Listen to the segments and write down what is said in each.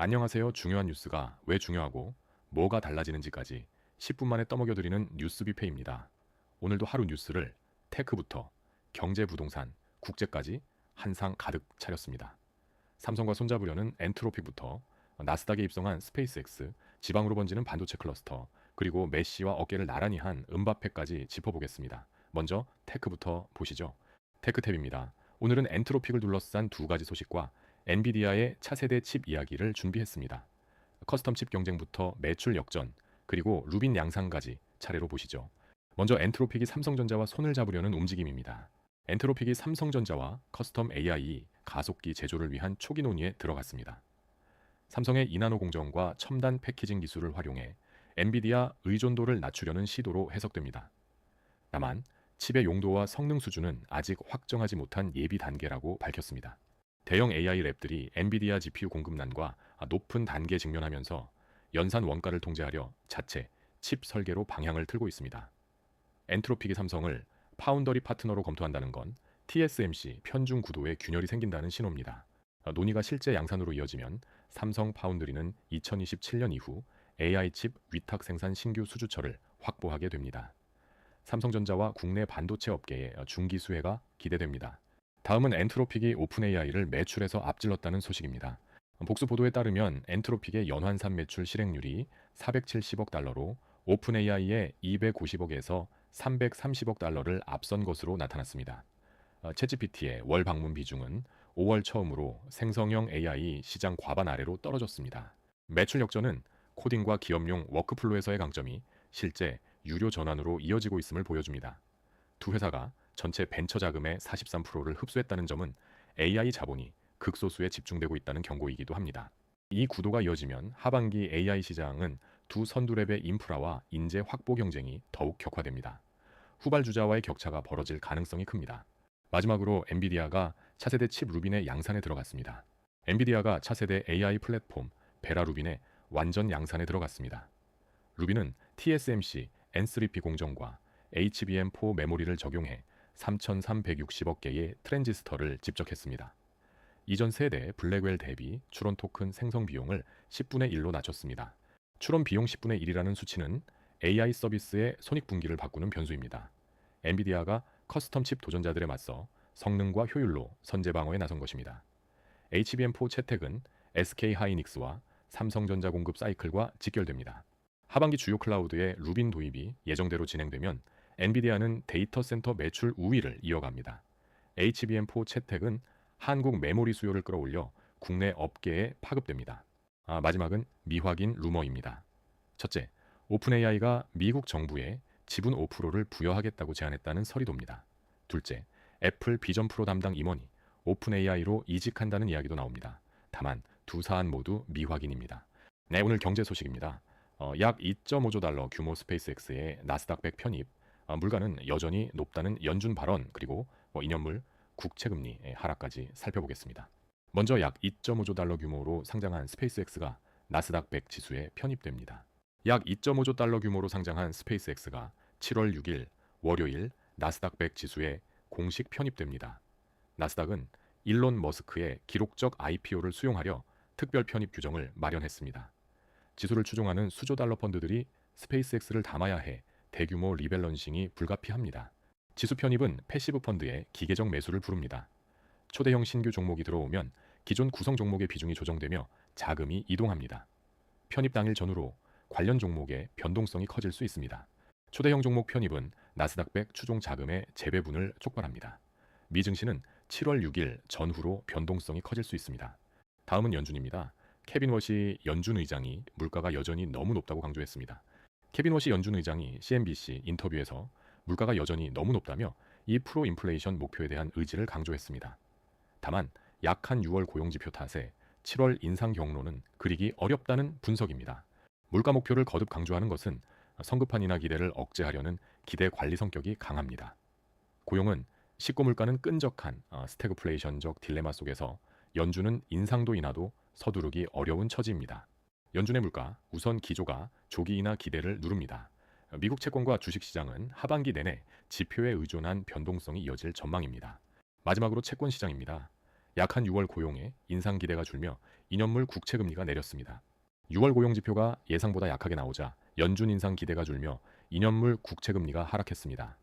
안녕하세요. 중요한 뉴스가 왜 중요하고 뭐가 달라지는지까지 10분 만에 떠먹여드리는 뉴스 뷔페입니다. 오늘도 하루 뉴스를 테크부터 경제, 부동산, 국제까지 한 상 가득 차렸습니다. 삼성과 손잡으려는 엔트로픽부터 나스닥에 입성한 스페이스X, 지방으로 번지는 반도체 클러스터, 그리고 메시와 어깨를 나란히 한 음바페까지 짚어보겠습니다. 먼저 테크부터 보시죠. 테크탭입니다. 오늘은 엔트로픽을 둘러싼 두 가지 소식과 엔비디아의 차세대 칩 이야기를 준비했습니다. 커스텀 칩 경쟁부터 매출 역전, 그리고 루빈 양상까지 차례로 보시죠. 먼저 엔트로픽이 삼성전자와 손을 잡으려는 움직임입니다. 엔트로픽이 삼성전자와 커스텀 AI 가속기 제조를 위한 초기 논의에 들어갔습니다. 삼성의 이나노 공정과 첨단 패키징 기술을 활용해 엔비디아 의존도를 낮추려는 시도로 해석됩니다. 다만 칩의 용도와 성능 수준은 아직 확정하지 못한 예비 단계라고 밝혔습니다. 대형 AI 랩들이 엔비디아 GPU 공급난과 높은 단계에 직면하면서 연산 원가를 통제하려 자체 칩 설계로 방향을 틀고 있습니다. 엔트로픽이 삼성을 파운더리 파트너로 검토한다는 건 TSMC 편중 구도에 균열이 생긴다는 신호입니다. 논의가 실제 양산으로 이어지면 삼성 파운드리는 2027년 이후 AI 칩 위탁 생산 신규 수주처를 확보하게 됩니다. 삼성전자와 국내 반도체 업계의 중기 수혜가 기대됩니다. 다음은 엔트로픽이 오픈 AI를 매출에서 앞질렀다는 소식입니다. 복수 보도에 따르면 엔트로픽의 연환산 매출 실행률이 470억 달러로 오픈 AI의 250억에서 330억 달러를 앞선 것으로 나타났습니다. 챗GPT의 월 방문 비중은 5월 처음으로 생성형 AI 시장 과반 아래로 떨어졌습니다. 매출 역전은 코딩과 기업용 워크플로에서의 강점이 실제 유료 전환으로 이어지고 있음을 보여줍니다. 두 회사가 전체 벤처 자금의 43%를 흡수했다는 점은 AI 자본이 극소수에 집중되고 있다는 경고이기도 합니다. 이 구도가 이어지면 하반기 AI 시장은 두 선두랩의 인프라와 인재 확보 경쟁이 더욱 격화됩니다. 후발주자와의 격차가 벌어질 가능성이 큽니다. 마지막으로 엔비디아가 차세대 칩 루빈의 양산에 들어갔습니다. 엔비디아가 차세대 AI 플랫폼 베라 루빈의 완전 양산에 들어갔습니다. 루빈은 TSMC N3P 공정과 HBM4 메모리를 적용해 3,360억 개의 트랜지스터를 집적했습니다. 이전 세대 블랙웰 대비 추론 토큰 생성 비용을 10분의 1로 낮췄습니다. 추론 비용 10분의 1이라는 수치는 AI 서비스의 손익분기를 바꾸는 변수입니다. 엔비디아가 커스텀 칩 도전자들에 맞서 성능과 효율로 선제 방어에 나선 것입니다. HBM4 채택은 SK 하이닉스와 삼성전자 공급 사이클과 직결됩니다. 하반기 주요 클라우드의 루빈 도입이 예정대로 진행되면 엔비디아는 데이터 센터 매출 우위를 이어갑니다. HBM4 채택은 한국 메모리 수요를 끌어올려 국내 업계에 파급됩니다. 마지막은 미확인 루머입니다. 첫째, 오픈AI가 미국 정부에 지분 5%를 부여하겠다고 제안했다는 설이 돕니다. 둘째, 애플 비전 프로 담당 임원이 오픈AI로 이직한다는 이야기도 나옵니다. 다만 두 사안 모두 미확인입니다. 네, 오늘 경제 소식입니다. 약 2.5조 달러 규모 스페이스X의 나스닥 100 편입, 물가는 여전히 높다는 연준 발언, 그리고 인연물 국채금리 하락까지 살펴보겠습니다. 먼저 약 2.5조 달러 규모로 상장한 스페이스X가 나스닥 100 지수에 편입됩니다. 약 2.5조 달러 규모로 상장한 스페이스X가 7월 6일 월요일 나스닥 100 지수에 공식 편입됩니다. 나스닥은 일론 머스크의 기록적 IPO를 수용하려 특별 편입 규정을 마련했습니다. 지수를 추종하는 수조 달러 펀드들이 스페이스X를 담아야 해 대규모 리밸런싱이 불가피합니다. 지수 편입은 패시브 펀드의 기계적 매수를 부릅니다. 초대형 신규 종목이 들어오면 기존 구성 종목의 비중이 조정되며 자금이 이동합니다. 편입 당일 전후로 관련 종목의 변동성이 커질 수 있습니다. 초대형 종목 편입은 나스닥 100 추종 자금의 재배분을 촉발합니다. 미 증시는 7월 6일 전후로 변동성이 커질 수 있습니다. 다음은 연준입니다. 케빈 워시 연준 의장이 물가가 여전히 너무 높다고 강조했습니다. 케빈 워시 연준 의장이 CNBC 인터뷰에서 물가가 여전히 너무 높다며 2% 인플레이션 목표에 대한 의지를 강조했습니다. 다만 약한 6월 고용지표 탓에 7월 인상 경로는 그리기 어렵다는 분석입니다. 물가 목표를 거듭 강조하는 것은 성급한 인하 기대를 억제하려는 기대 관리 성격이 강합니다. 고용은 식고 물가는 끈적한 스태그플레이션적 딜레마 속에서 연준은 인상도 인하도 서두르기 어려운 처지입니다. 연준의 물가, 우선 기조가 조기 인하 기대를 누릅니다. 미국 채권과 주식시장은 하반기 내내 지표에 의존한 변동성이 이어질 전망입니다. 마지막으로 채권 시장입니다. 약한 6월 고용에 인상 기대가 줄며 2년물 국채 금리가 내렸습니다. 6월 고용 지표가 예상보다 약하게 나오자 연준 인상 기대가 줄며 2년물 국채 금리가 하락했습니다.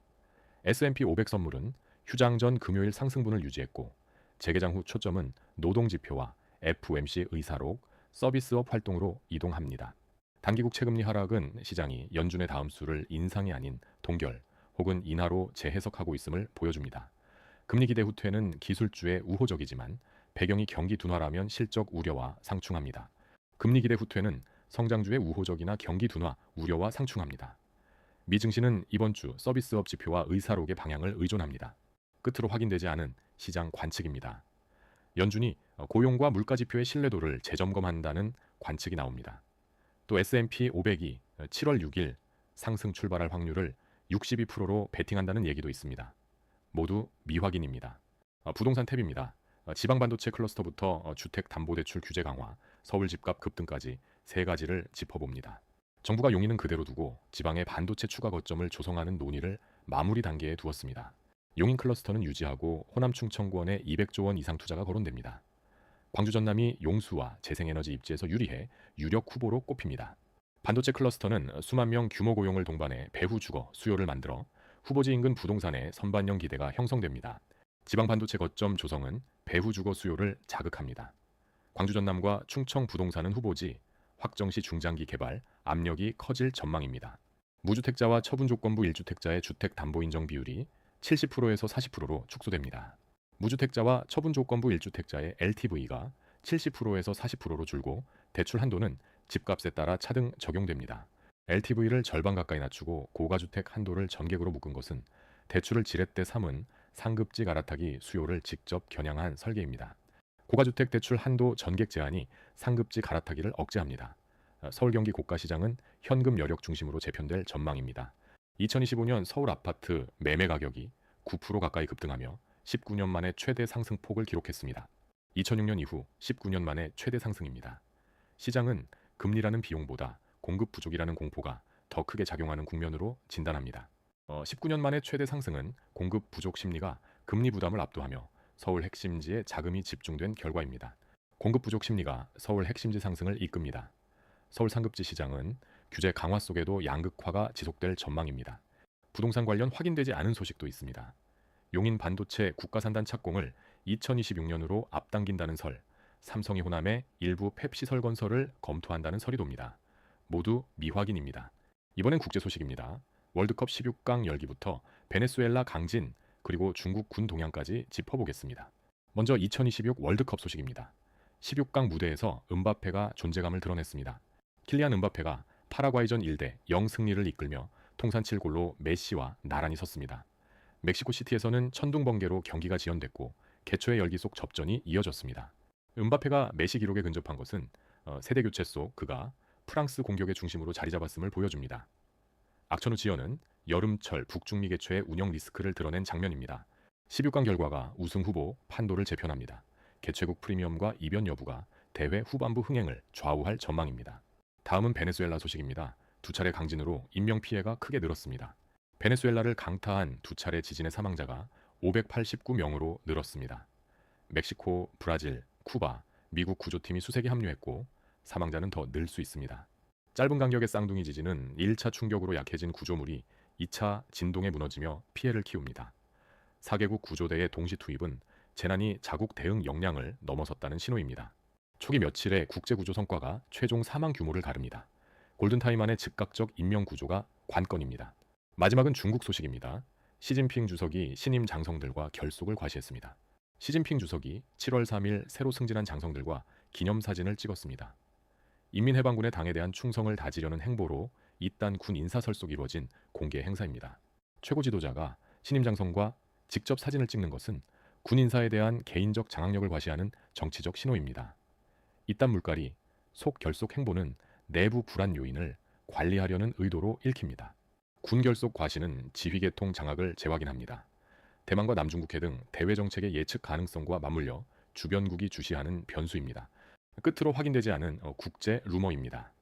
S&P 500 선물은 휴장 전 금요일 상승분을 유지했고 재개장 후 초점은 노동 지표와 FOMC 의사록, 서비스업 활동으로 이동합니다. 단기국 채금리 하락은 시장이 연준의 다음 수를 인상이 아닌 동결 혹은 인하로 재해석하고 있음을 보여줍니다. 금리 기대 후퇴는 기술주에 우호적이지만 배경이 경기 둔화라면 실적 우려와 상충합니다. 금리 기대 후퇴는 성장주에 우호적이나 경기 둔화 우려와 상충합니다. 미 증시는 이번 주 서비스업 지표와 의사록의 방향을 의존합니다. 끝으로 확인되지 않은 시장 관측입니다. 연준이 고용과 물가 지표의 신뢰도를 재점검한다는 관측이 나옵니다. 또 S&P 500이 7월 6일 상승 출발할 확률을 62%로 베팅한다는 얘기도 있습니다. 모두 미확인입니다. 부동산 탭입니다. 지방 반도체 클러스터부터 주택담보대출 규제 강화, 서울 집값 급등까지 세 가지를 짚어봅니다. 정부가 용인은 그대로 두고 지방의 반도체 추가 거점을 조성하는 논의를 마무리 단계에 두었습니다. 용인 클러스터는 유지하고 호남 충청권에 200조 원 이상 투자가 거론됩니다. 광주 전남이 용수와 재생에너지 입지에서 유리해 유력 후보로 꼽힙니다. 반도체 클러스터는 수만 명 규모 고용을 동반해 배후 주거 수요를 만들어 후보지 인근 부동산의 선반영 기대가 형성됩니다. 지방 반도체 거점 조성은 배후 주거 수요를 자극합니다. 광주 전남과 충청 부동산은 후보지, 확정시 중장기 개발, 압력이 커질 전망입니다. 무주택자와 처분조건부 1주택자의 주택담보인정 비율이 70%에서 40%로 축소됩니다. 무주택자와 처분조건부 1주택자의 LTV가 70%에서 40%로 줄고 대출 한도는 집값에 따라 차등 적용됩니다. LTV를 절반 가까이 낮추고 고가주택 한도를 전객으로 묶은 것은 대출을 지렛대 삼은 상급지 갈아타기 수요를 직접 겨냥한 설계입니다. 고가주택 대출 한도 전객 제한이 상급지 갈아타기를 억제합니다. 서울 경기 고가시장은 현금 여력 중심으로 재편될 전망입니다. 2025년 서울 아파트 매매 가격이 9% 가까이 급등하며 19년 만에 최대 상승폭을 기록했습니다. 2006년 이후 19년 만에 최대 상승입니다. 시장은 금리라는 비용보다 공급 부족이라는 공포가 더 크게 작용하는 국면으로 진단합니다. 19년 만에 최대 상승은 공급 부족 심리가 금리 부담을 압도하며 서울 핵심지에 자금이 집중된 결과입니다. 공급 부족 심리가 서울 핵심지 상승을 이끕니다. 서울 상급지 시장은 규제 강화 속에도 양극화가 지속될 전망입니다. 부동산 관련 확인되지 않은 소식도 있습니다. 용인 반도체 국가산단 착공을 2026년으로 앞당긴다는 설, 삼성이 호남에 일부 펩시설 건설을 검토한다는 설이 돕니다. 모두 미확인입니다. 이번엔 국제 소식입니다. 월드컵 16강 열기부터 베네수엘라 강진 그리고 중국 군 동향까지 짚어보겠습니다. 먼저 2026 월드컵 소식입니다. 16강 무대에서 은바페가 존재감을 드러냈습니다. 킬리안 은바페가 파라과이전 1대 0 승리를 이끌며 통산 7골로 메시와 나란히 섰습니다. 멕시코 시티에서는 천둥 번개로 경기가 지연됐고 개최의 열기 속 접전이 이어졌습니다. 은바페가 메시 기록에 근접한 것은 세대 교체 속 그가 프랑스 공격의 중심으로 자리 잡았음을 보여줍니다. 악천후 지연은 여름철 북중미 개최의 운영 리스크를 드러낸 장면입니다. 16강 결과가 우승 후보 판도를 재편합니다. 개최국 프리미엄과 이변 여부가 대회 후반부 흥행을 좌우할 전망입니다. 다음은 베네수엘라 소식입니다. 두 차례 강진으로 인명피해가 크게 늘었습니다. 베네수엘라를 강타한 두 차례 지진의 사망자가 589명으로 늘었습니다. 멕시코, 브라질, 쿠바, 미국 구조팀이 수색에 합류했고 사망자는 더 늘 수 있습니다. 짧은 간격의 쌍둥이 지진은 1차 충격으로 약해진 구조물이 2차 진동에 무너지며 피해를 키웁니다. 4개국 구조대의 동시 투입은 재난이 자국 대응 역량을 넘어섰다는 신호입니다. 초기 며칠의 국제구조 성과가 최종 사망 규모를 가릅니다. 골든타임 안의 즉각적 인명구조가 관건입니다. 마지막은 중국 소식입니다. 시진핑 주석이 신임 장성들과 결속을 과시했습니다. 시진핑 주석이 7월 3일 새로 승진한 장성들과 기념사진을 찍었습니다. 인민해방군의 당에 대한 충성을 다지려는 행보로 이딴 군 인사설속이 이루어진 공개 행사입니다. 최고 지도자가 신임 장성과 직접 사진을 찍는 것은 군 인사에 대한 개인적 장악력을 과시하는 정치적 신호입니다. 이딴 물갈이 속 결속 행보는 내부 불안 요인을 관리하려는 의도로 읽힙니다. 군 결속 과시는 지휘계통 장악을 재확인합니다. 대만과 남중국해 등 대외 정책의 예측 가능성과 맞물려 주변국이 주시하는 변수입니다. 끝으로 확인되지 않은 국제 루머입니다.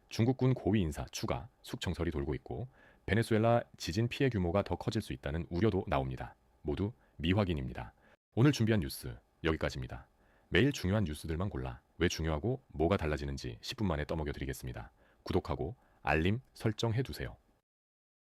중국군 고위 인사 추가 숙청설이 돌고 있고 베네수엘라 지진 피해 규모가 더 커질 수 있다는 우려도 나옵니다. 모두 미확인입니다. 오늘 준비한 뉴스 여기까지입니다. 매일 중요한 뉴스들만 골라 왜 중요하고 뭐가 달라지는지 10분 만에 떠먹여 드리겠습니다. 구독하고 알림 설정해 두세요.